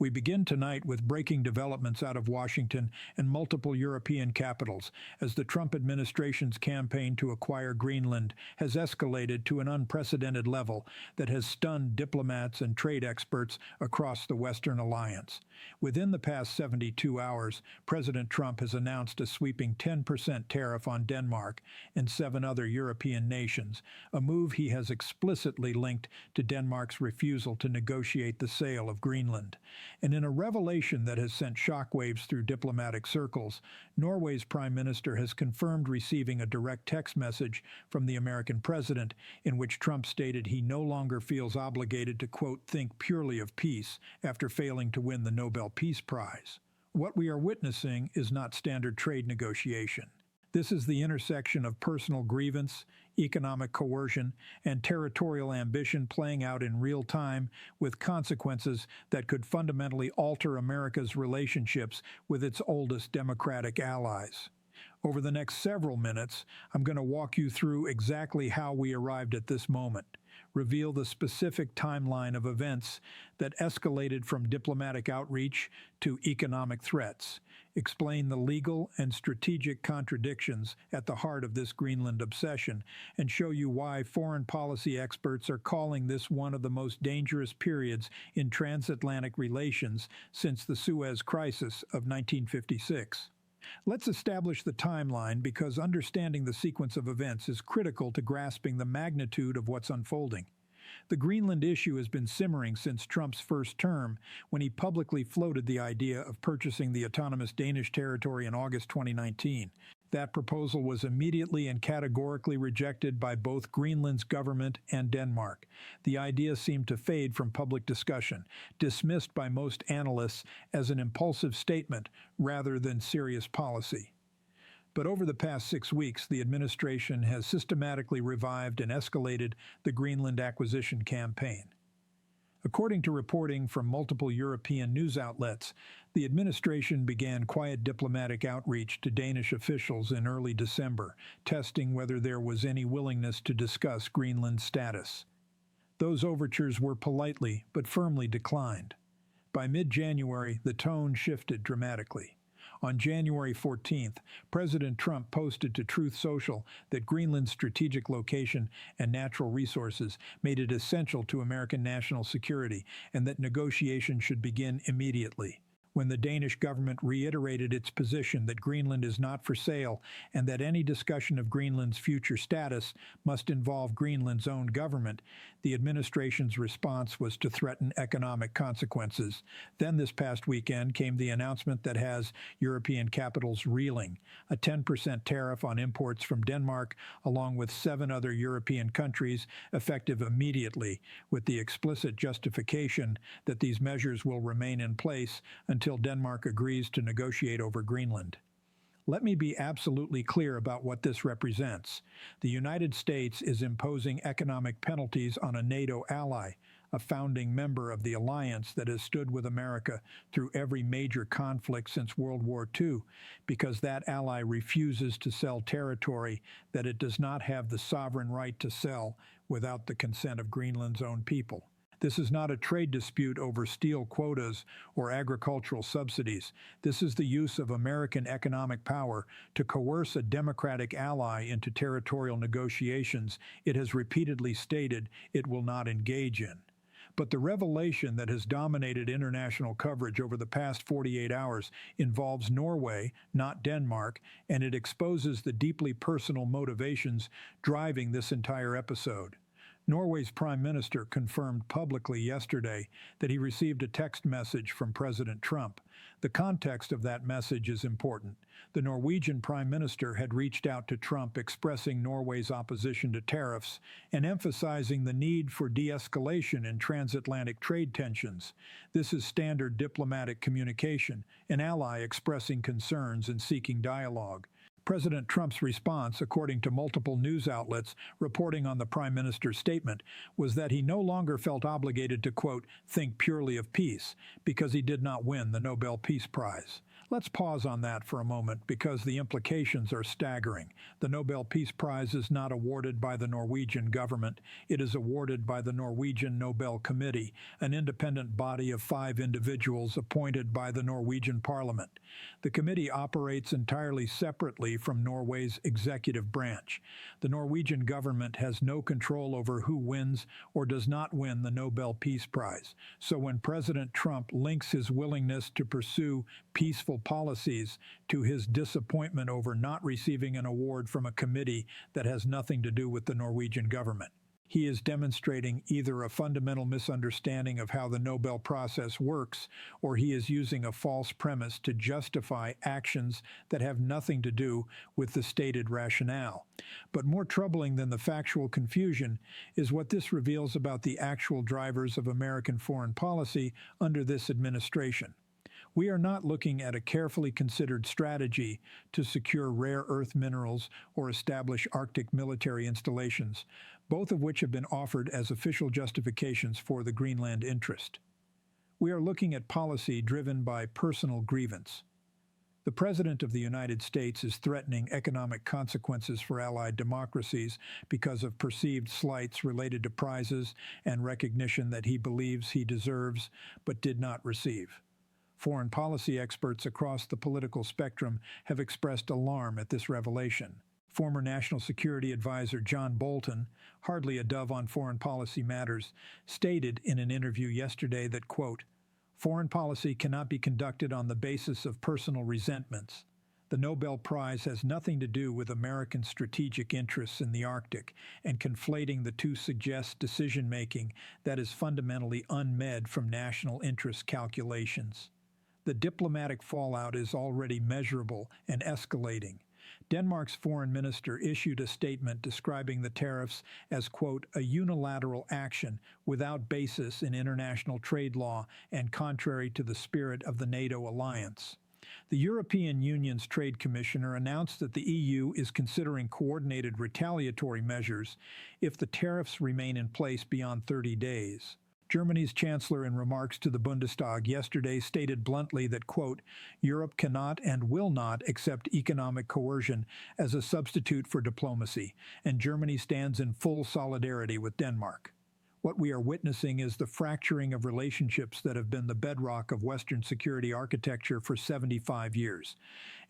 We begin tonight with breaking developments out of Washington and multiple European capitals as the Trump administration's campaign to acquire Greenland has escalated to an unprecedented level that has stunned diplomats and trade experts across the Western alliance. Within the past 72 hours, President Trump has announced a sweeping 10% tariff on Denmark and 7 other European nations, a move he has explicitly linked to Denmark's refusal to negotiate the sale of Greenland. And in a revelation that has sent shockwaves through diplomatic circles, Norway's Prime Minister has confirmed receiving a direct text message from the American president in which Trump stated he no longer feels obligated to, quote, think purely of peace after failing to win the Nobel Peace Prize. What we are witnessing is not standard trade negotiation. This is the intersection of personal grievance, economic coercion, and territorial ambition playing out in real time with consequences that could fundamentally alter America's relationships with its oldest democratic allies. Over the next several minutes, I'm going to walk you through exactly how we arrived at this moment, reveal the specific timeline of events that escalated from diplomatic outreach to economic threats, explain the legal and strategic contradictions at the heart of this Greenland obsession, and show you why foreign policy experts are calling this one of the most dangerous periods in transatlantic relations since the Suez Crisis of 1956. Let's establish the timeline because understanding the sequence of events is critical to grasping the magnitude of what's unfolding. The Greenland issue has been simmering since Trump's first term when he publicly floated the idea of purchasing the autonomous Danish territory in August 2019. That proposal was immediately and categorically rejected by both Greenland's government and Denmark. The idea seemed to fade from public discussion, dismissed by most analysts as an impulsive statement rather than serious policy. But over the past 6 weeks, the administration has systematically revived and escalated the Greenland acquisition campaign. According to reporting from multiple European news outlets, the administration began quiet diplomatic outreach to Danish officials in early December, testing whether there was any willingness to discuss Greenland's status. Those overtures were politely but firmly declined. By mid-January, the tone shifted dramatically. On January 14th, President Trump posted to Truth Social that Greenland's strategic location and natural resources made it essential to American national security and that negotiations should begin immediately. When the Danish government reiterated its position that Greenland is not for sale and that any discussion of Greenland's future status must involve Greenland's own government, the administration's response was to threaten economic consequences. Then this past weekend came the announcement that has European capitals reeling, a 10% tariff on imports from Denmark, along with 7 other European countries, effective immediately, with the explicit justification that these measures will remain in place until Denmark agrees to negotiate over Greenland. Let me be absolutely clear about what this represents. The United States is imposing economic penalties on a NATO ally, a founding member of the alliance that has stood with America through every major conflict since World War II, because that ally refuses to sell territory that it does not have the sovereign right to sell without the consent of Greenland's own people. This is not a trade dispute over steel quotas or agricultural subsidies. This is the use of American economic power to coerce a democratic ally into territorial negotiations it has repeatedly stated it will not engage in. But the revelation that has dominated international coverage over the past 48 hours involves Norway, not Denmark, and it exposes the deeply personal motivations driving this entire episode. Norway's Prime Minister confirmed publicly yesterday that he received a text message from President Trump. The context of that message is important. The Norwegian Prime Minister had reached out to Trump expressing Norway's opposition to tariffs and emphasizing the need for de-escalation in transatlantic trade tensions. This is standard diplomatic communication, an ally expressing concerns and seeking dialogue. President Trump's response, according to multiple news outlets reporting on the Prime Minister's statement, was that he no longer felt obligated to, quote, think purely of peace because he did not win the Nobel Peace Prize. Let's pause on that for a moment because the implications are staggering. The Nobel Peace Prize is not awarded by the Norwegian government. It is awarded by the Norwegian Nobel Committee, an independent body of 5 individuals appointed by the Norwegian parliament. The committee operates entirely separately from Norway's executive branch. The Norwegian government has no control over who wins or does not win the Nobel Peace Prize. So when President Trump links his willingness to pursue peaceful policies to his disappointment over not receiving an award from a committee that has nothing to do with the Norwegian government, he is demonstrating either a fundamental misunderstanding of how the Nobel process works, or he is using a false premise to justify actions that have nothing to do with the stated rationale. But more troubling than the factual confusion is what this reveals about the actual drivers of American foreign policy under this administration. We are not looking at a carefully considered strategy to secure rare earth minerals or establish Arctic military installations, both of which have been offered as official justifications for the Greenland interest. We are looking at policy driven by personal grievance. The President of the United States is threatening economic consequences for allied democracies because of perceived slights related to prizes and recognition that he believes he deserves but did not receive. Foreign policy experts across the political spectrum have expressed alarm at this revelation. Former National Security Advisor John Bolton, hardly a dove on foreign policy matters, stated in an interview yesterday that, quote, "Foreign policy cannot be conducted on the basis of personal resentments. The Nobel Prize has nothing to do with American strategic interests in the Arctic, and conflating the two suggests decision-making that is fundamentally unmed from national interest calculations. The diplomatic fallout is already measurable and escalating. Denmark's foreign minister issued a statement describing the tariffs as, quote, a unilateral action without basis in international trade law and contrary to the spirit of the NATO alliance. The European Union's trade commissioner announced that the EU is considering coordinated retaliatory measures if the tariffs remain in place beyond 30 days. Germany's chancellor, in remarks to the Bundestag yesterday, stated bluntly that, quote, Europe cannot and will not accept economic coercion as a substitute for diplomacy, and Germany stands in full solidarity with Denmark. What we are witnessing is the fracturing of relationships that have been the bedrock of Western security architecture for 75 years.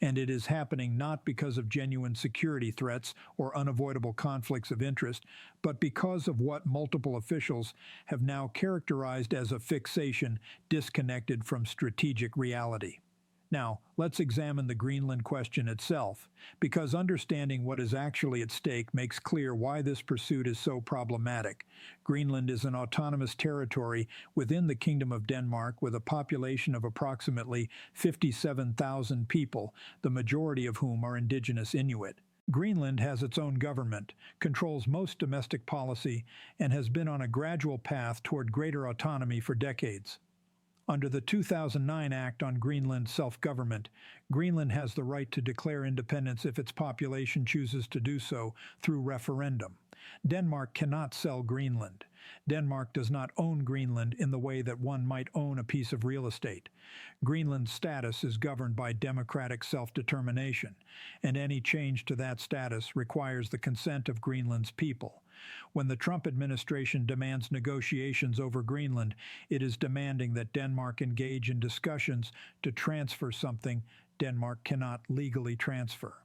And it is happening not because of genuine security threats or unavoidable conflicts of interest, but because of what multiple officials have now characterized as a fixation disconnected from strategic reality. Now, let's examine the Greenland question itself, because understanding what is actually at stake makes clear why this pursuit is so problematic. Greenland is an autonomous territory within the Kingdom of Denmark with a population of approximately 57,000 people, the majority of whom are indigenous Inuit. Greenland has its own government, controls most domestic policy, and has been on a gradual path toward greater autonomy for decades. Under the 2009 Act on Greenland Self-Government, Greenland has the right to declare independence if its population chooses to do so through referendum. Denmark cannot sell Greenland. Denmark does not own Greenland in the way that one might own a piece of real estate. Greenland's status is governed by democratic self-determination, and any change to that status requires the consent of Greenland's people. When the Trump administration demands negotiations over Greenland, it is demanding that Denmark engage in discussions to transfer something Denmark cannot legally transfer.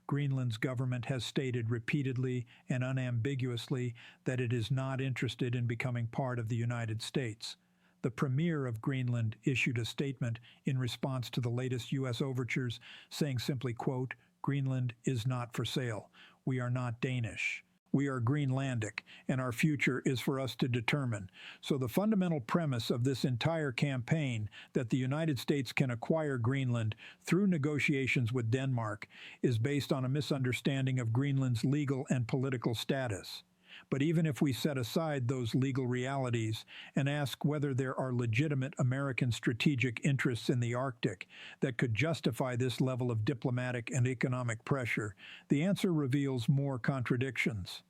Greenland's government has stated repeatedly and unambiguously that it is not interested in becoming part of the United States. The Premier of Greenland issued a statement in response to the latest U.S. overtures, saying simply, quote, Greenland is not for sale. We are not Danish. We are Greenlandic, and our future is for us to determine. So the fundamental premise of this entire campaign, that the United States can acquire Greenland through negotiations with Denmark, is based on a misunderstanding of Greenland's legal and political status. But even if we set aside those legal realities and ask whether there are legitimate American strategic interests in the Arctic that could justify this level of diplomatic and economic pressure, the answer reveals more contradictions.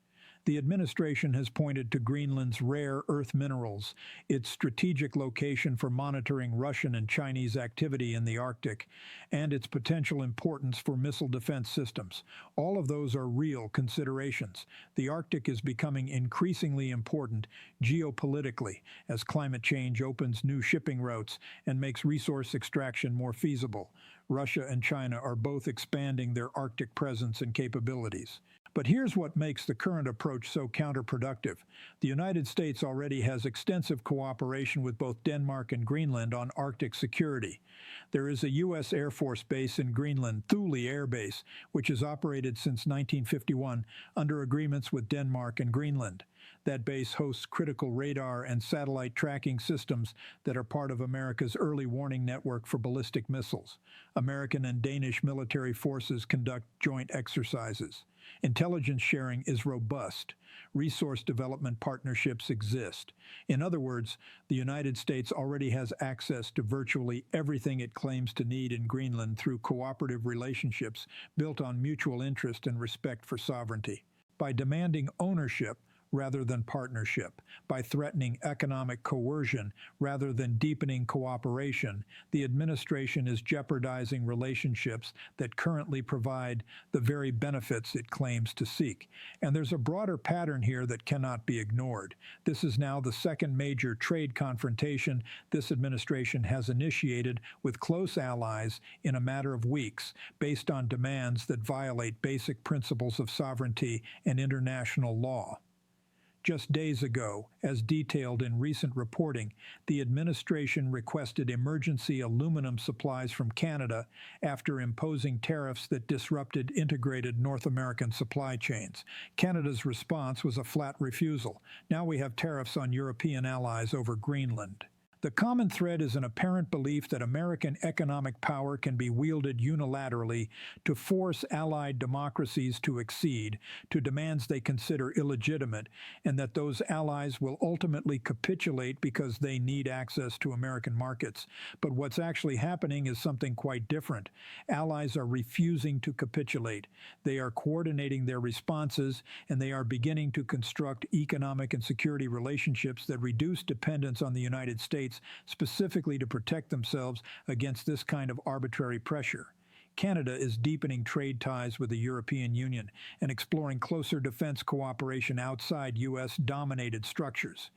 The administration has pointed to Greenland's rare earth minerals, its strategic location for monitoring Russian and Chinese activity in the Arctic, and its potential importance for missile defense systems. All of those are real considerations. The Arctic is becoming increasingly important geopolitically as climate change opens new shipping routes and makes resource extraction more feasible. Russia and China are both expanding their Arctic presence and capabilities. But here's what makes the current approach so counterproductive. The United States already has extensive cooperation with both Denmark and Greenland on Arctic security. There is a U.S. Air Force base in Greenland, Thule Air Base, which has operated since 1951 under agreements with Denmark and Greenland. That base hosts critical radar and satellite tracking systems that are part of America's early warning network for ballistic missiles. American and Danish military forces conduct joint exercises. Intelligence sharing is robust. Resource development partnerships exist. In other words, the United States already has access to virtually everything it claims to need in Greenland through cooperative relationships built on mutual interest and respect for sovereignty. By demanding ownership, rather than partnership, by threatening economic coercion rather than deepening cooperation, the administration is jeopardizing relationships that currently provide the very benefits it claims to seek. And there's a broader pattern here that cannot be ignored. This is now the second major trade confrontation this administration has initiated with close allies in a matter of weeks, based on demands that violate basic principles of sovereignty and international law. Just days ago, as detailed in recent reporting, the administration requested emergency aluminum supplies from Canada after imposing tariffs that disrupted integrated North American supply chains. Canada's response was a flat refusal. Now we have tariffs on European allies over Greenland. The common thread is an apparent belief that American economic power can be wielded unilaterally to force allied democracies to accede to demands they consider illegitimate, and that those allies will ultimately capitulate because they need access to American markets. But what's actually happening is something quite different. Allies are refusing to capitulate. They are coordinating their responses, and they are beginning to construct economic and security relationships that reduce dependence on the United States specifically to protect themselves against this kind of arbitrary pressure. Canada is deepening trade ties with the European Union and exploring closer defense cooperation outside U.S.-dominated structures.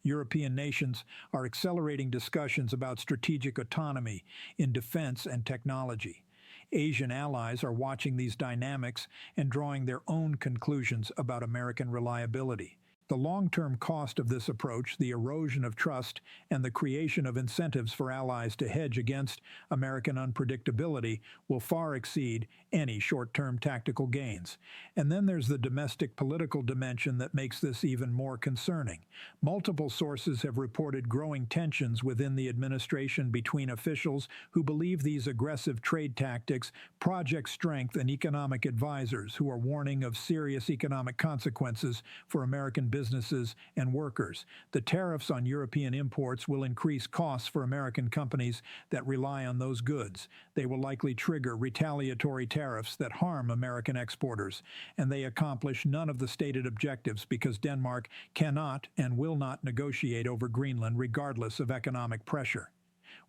European nations are accelerating discussions about strategic autonomy in defense and technology. Asian allies are watching these dynamics and drawing their own conclusions about American reliability. The long-term cost of this approach, the erosion of trust, and the creation of incentives for allies to hedge against American unpredictability will far exceed any short-term tactical gains. And then there's the domestic political dimension that makes this even more concerning. Multiple sources have reported growing tensions within the administration between officials who believe these aggressive trade tactics project strength and economic advisors who are warning of serious economic consequences for American businesses and workers. The tariffs on European imports will increase costs for American companies that rely on those goods. They will likely trigger retaliatory tariffs that harm American exporters, and they accomplish none of the stated objectives because Denmark cannot and will not negotiate over Greenland regardless of economic pressure.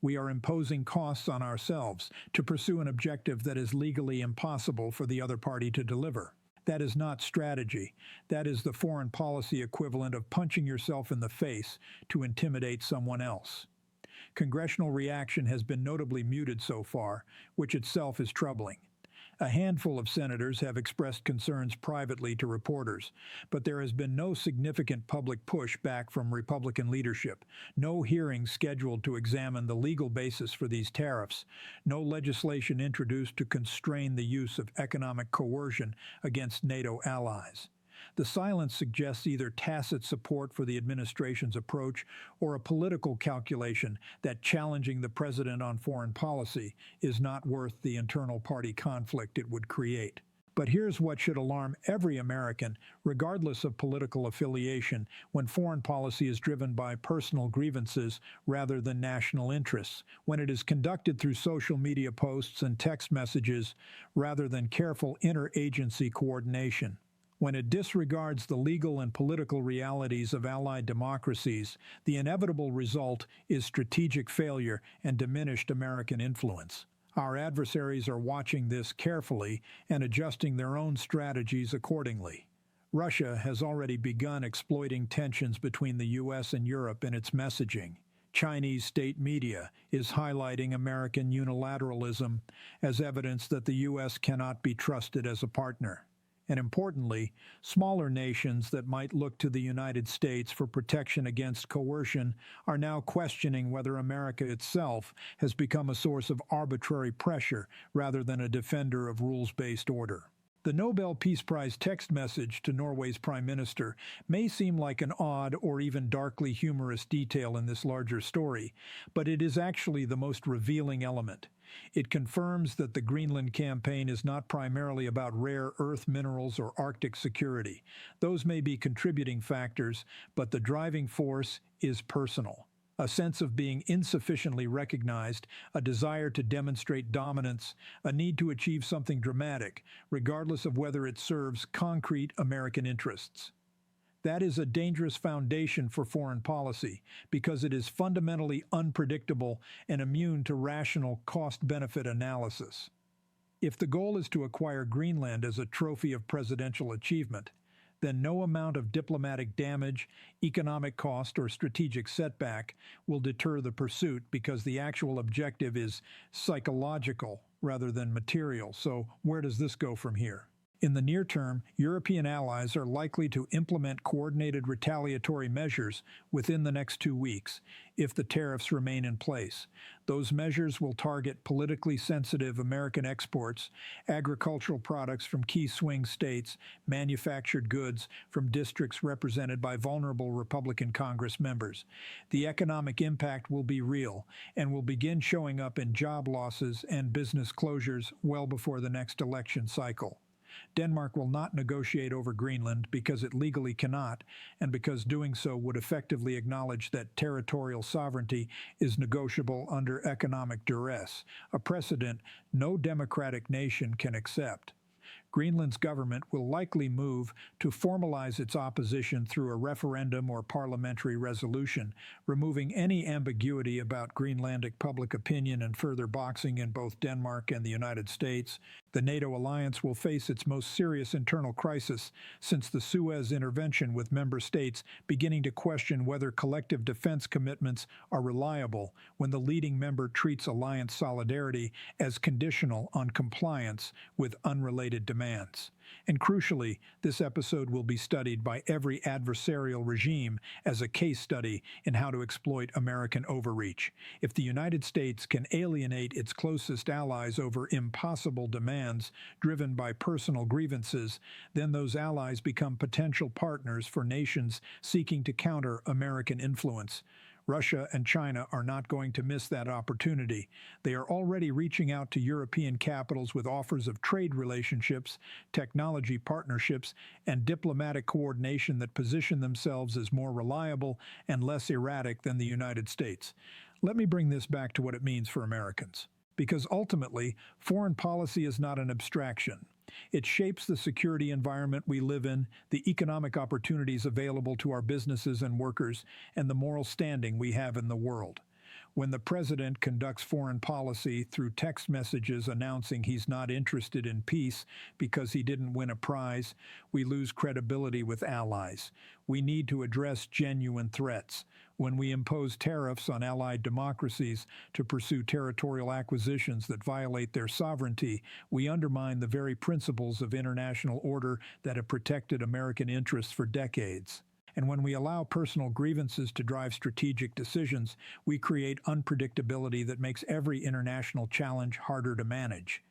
We are imposing costs on ourselves to pursue an objective that is legally impossible for the other party to deliver. That is not strategy. That is the foreign policy equivalent of punching yourself in the face to intimidate someone else. Congressional reaction has been notably muted so far, which itself is troubling. A handful of senators have expressed concerns privately to reporters, but there has been no significant public pushback from Republican leadership, no hearings scheduled to examine the legal basis for these tariffs, no legislation introduced to constrain the use of economic coercion against NATO allies. The silence suggests either tacit support for the administration's approach or a political calculation that challenging the president on foreign policy is not worth the internal party conflict it would create. But here's what should alarm every American, regardless of political affiliation, when foreign policy is driven by personal grievances rather than national interests, when it is conducted through social media posts and text messages rather than careful interagency coordination. When it disregards the legal and political realities of allied democracies, the inevitable result is strategic failure and diminished American influence. Our adversaries are watching this carefully and adjusting their own strategies accordingly. Russia has already begun exploiting tensions between the U.S. and Europe in its messaging. Chinese state media is highlighting American unilateralism as evidence that the U.S. cannot be trusted as a partner. And importantly, smaller nations that might look to the United States for protection against coercion are now questioning whether America itself has become a source of arbitrary pressure rather than a defender of rules-based order. The Nobel Peace Prize text message to Norway's Prime Minister may seem like an odd or even darkly humorous detail in this larger story, but it is actually the most revealing element. It confirms that the Greenland campaign is not primarily about rare earth minerals or Arctic security. Those may be contributing factors, but the driving force is personal. A sense of being insufficiently recognized, a desire to demonstrate dominance, a need to achieve something dramatic, regardless of whether it serves concrete American interests. That is a dangerous foundation for foreign policy because it is fundamentally unpredictable and immune to rational cost-benefit analysis. If the goal is to acquire Greenland as a trophy of presidential achievement, then no amount of diplomatic damage, economic cost, or strategic setback will deter the pursuit because the actual objective is psychological rather than material. So where does this go from here? In the near term, European allies are likely to implement coordinated retaliatory measures within the next 2 weeks if the tariffs remain in place. Those measures will target politically sensitive American exports, agricultural products from key swing states, manufactured goods from districts represented by vulnerable Republican Congress members. The economic impact will be real and will begin showing up in job losses and business closures well before the next election cycle. Denmark will not negotiate over Greenland because it legally cannot, and because doing so would effectively acknowledge that territorial sovereignty is negotiable under economic duress, a precedent no democratic nation can accept. Greenland's government will likely move to formalize its opposition through a referendum or parliamentary resolution, removing any ambiguity about Greenlandic public opinion and further boxing in both Denmark and the United States. The NATO alliance will face its most serious internal crisis since the Suez intervention, with member states beginning to question whether collective defense commitments are reliable when the leading member treats alliance solidarity as conditional on compliance with unrelated demands. And crucially, this episode will be studied by every adversarial regime as a case study in how to exploit American overreach. If the United States can alienate its closest allies over impossible demands driven by personal grievances, then those allies become potential partners for nations seeking to counter American influence. Russia and China are not going to miss that opportunity. They are already reaching out to European capitals with offers of trade relationships, technology partnerships, and diplomatic coordination that position themselves as more reliable and less erratic than the United States. Let me bring this back to what it means for Americans. Because ultimately, foreign policy is not an abstraction. It shapes the security environment we live in, the economic opportunities available to our businesses and workers, and the moral standing we have in the world. When the president conducts foreign policy through text messages announcing he's not interested in peace because he didn't win a prize, we lose credibility with allies. We need to address genuine threats. When we impose tariffs on allied democracies to pursue territorial acquisitions that violate their sovereignty, we undermine the very principles of international order that have protected American interests for decades. And when we allow personal grievances to drive strategic decisions, we create unpredictability that makes every international challenge harder to manage.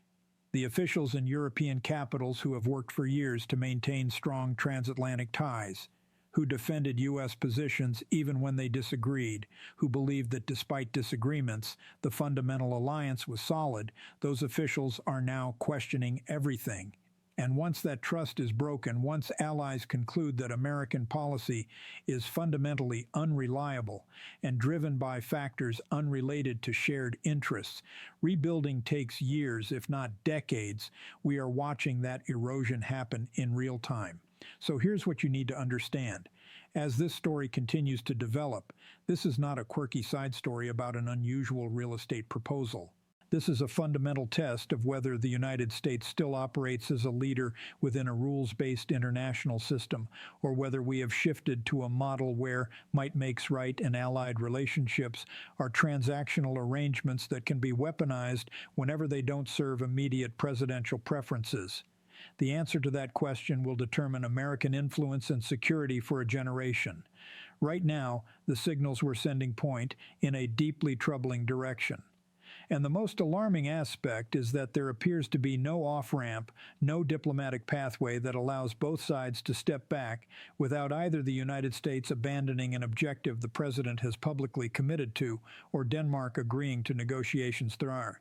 The officials in European capitals who have worked for years to maintain strong transatlantic ties, who defended U.S. positions even when they disagreed, who believed that despite disagreements, the fundamental alliance was solid, those officials are now questioning everything. And once that trust is broken, once allies conclude that American policy is fundamentally unreliable and driven by factors unrelated to shared interests, rebuilding takes years, if not decades. We are watching that erosion happen in real time. So here's what you need to understand. As this story continues to develop, this is not a quirky side story about an unusual real estate proposal. This is a fundamental test of whether the United States still operates as a leader within a rules-based international system, or whether we have shifted to a model where might makes right and allied relationships are transactional arrangements that can be weaponized whenever they don't serve immediate presidential preferences. The answer to that question will determine American influence and security for a generation. Right now, the signals we're sending point in a deeply troubling direction. And the most alarming aspect is that there appears to be no off-ramp, no diplomatic pathway that allows both sides to step back without either the United States abandoning an objective the president has publicly committed to or Denmark agreeing to negotiations through.